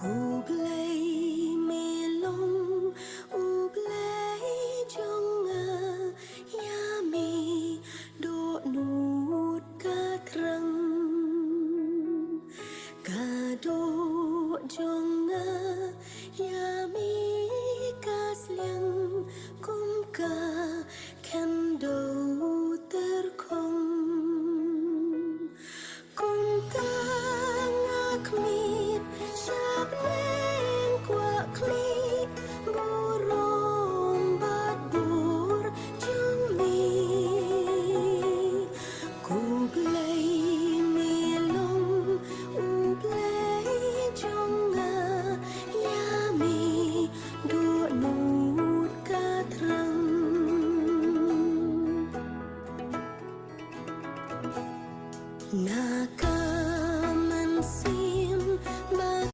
Cô play mê long u play trong ya mi độ nút ca trăng ca độ trong ya mi ca sliang kum ca kendo